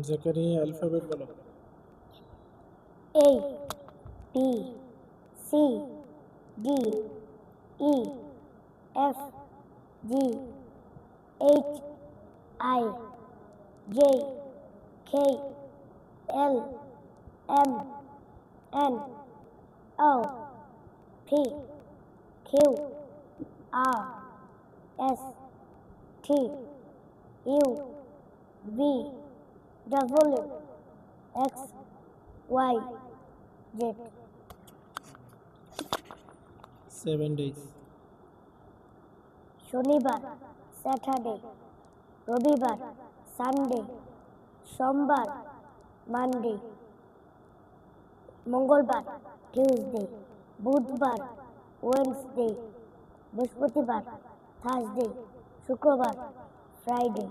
Zakaria alphabet বলো। A B C D E F G H I J K L M N O P Q R S T U V W X Y Z 7 days। শনিবার Saturday, রবিবার Sunday, সোমবার Monday, মঙ্গলবার Tuesday, বুধবার Wednesday, বৃহস্পতিবার Thursday, শুক্রবার Friday.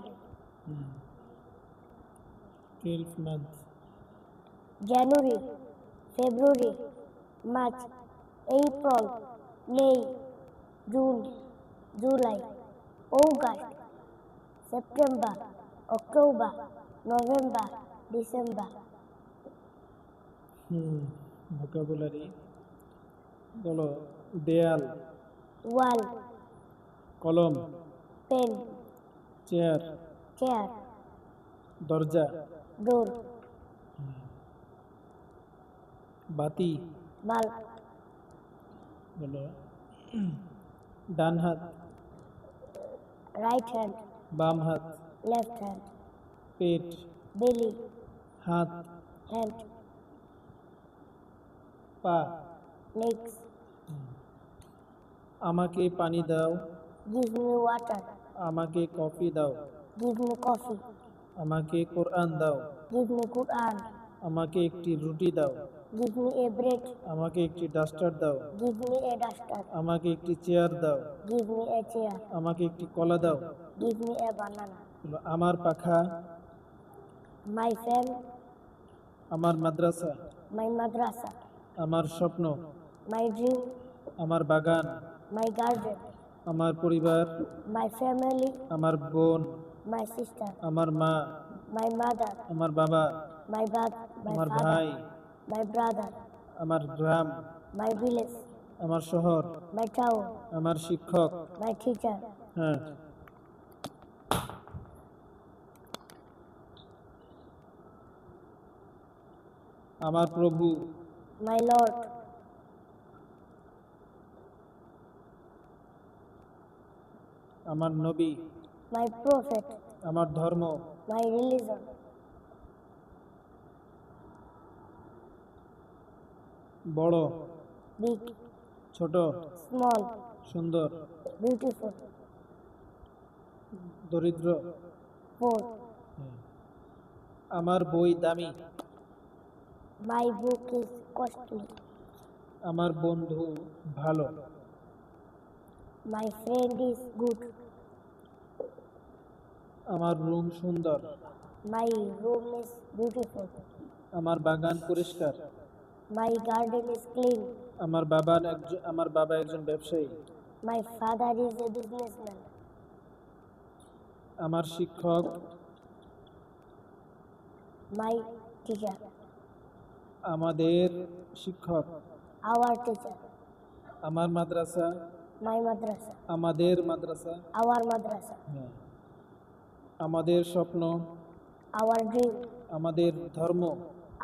12 month। January, February, March, April, May, June, July, August, September, October, November, December. Vocabulary বলো। দেয়াল, ওয়াল, কলম, পেন, চেয়ার, চেয়ার, দরজা, ডোর, বাতি বাল্ব, বলো। ডান হাত, রাইট হ্যান্ড, বাম হাত, লেফট হ্যান্ড, পেট, বেলি, হাত, হ্যান্ড, পা। legs. আমাকে পানি দাও, Give me water. আমাকে কফি দাও, Give me coffee. আমাকে কোরআন দাও, Give me Quran. আমাকে একটি রুটি দাও, Give me a bread. আমাকে একটি ডাস্টার দাও, Give me a duster. আমাকে একটি চেয়ার দাও, Give me a chair. আমাকে একটি কলা দাও। Give me a banana. বলো, আমার পাখা, My fan. আমার মাদ্রাসা, My madrasa. আমার স্বপ্ন, My dream. আমার বাগান, My garden. আমার পরিবার, My family. আমার বোন, My sister. আমার মা, My mother. আমার বাবা, My brother. My আমার father. ভাই, My brother. আমার গ্রাম, My village. আমার শহর, My town. আমার শিক্ষক। My teacher. হ্যাঁ, আমার প্রভু, My Lord. আমার নবী, My prophet. আমার ধর্ম, My religion. বড়, Big. ছোট, Small. সুন্দর, Beautiful. দরিদ্র। Poor. আমার বই দামি, My book is costly. আমার বন্ধু ভালো, My friend is good. আমার রুম সুন্দর, My room is beautiful. আমার বাগান পরিষ্কার, My garden is clean. আমার বাবা একজন ব্যবসায়ী, My father is a businessman. আমার শিক্ষক, My teacher. আমাদের শিক্ষক, Our teacher. আমার মাদ্রাসা, My madrasa. আমাদের মাদ্রাসা, Our madrasa. হ্যাঁ। আমাদের স্বপ্ন, Our dream. আমাদের ধর্ম,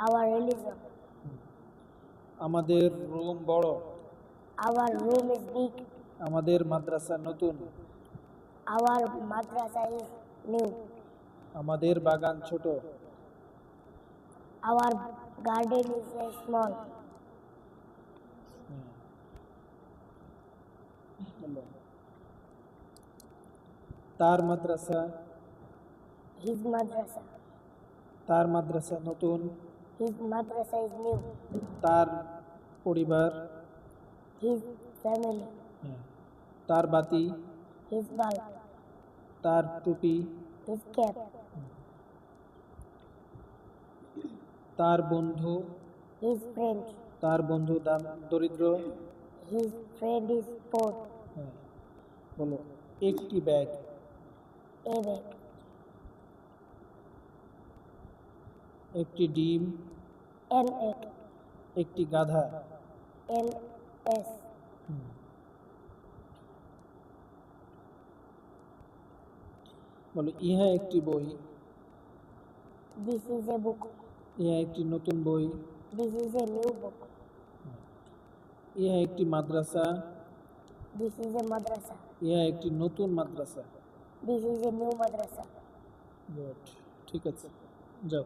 Our religion. আমাদের রুম বড়, Our room is big. আমাদের মাদ্রাসা নতুন, Our madrasa is new. আমাদের বাগান ছোট, Our garden is small. তার মাদ্রাসা, His madrasa. তার মাদ্রাসা নতুন, His madrasa is new. তার পরিবার, His family. তার বাতি, His bulb. তার টুপি, His cap. তার বন্ধু, His friend. তার বন্ধু দরিদ্র। His friend is poor. বলো, একটি ব্যাগ, A bag. একটি ডিম, An egg. একটি গাধা। An ass. বলো ইহা একটি বই, This is a book. ইহা একটি নতুন বই। This is a new book. ইহা একটি মাদ্রাসা, This is a madrasa. ইহা একটি নতুন মাদ্রাসা। This is a new madrasa. Good, ঠিক আছে, যাও।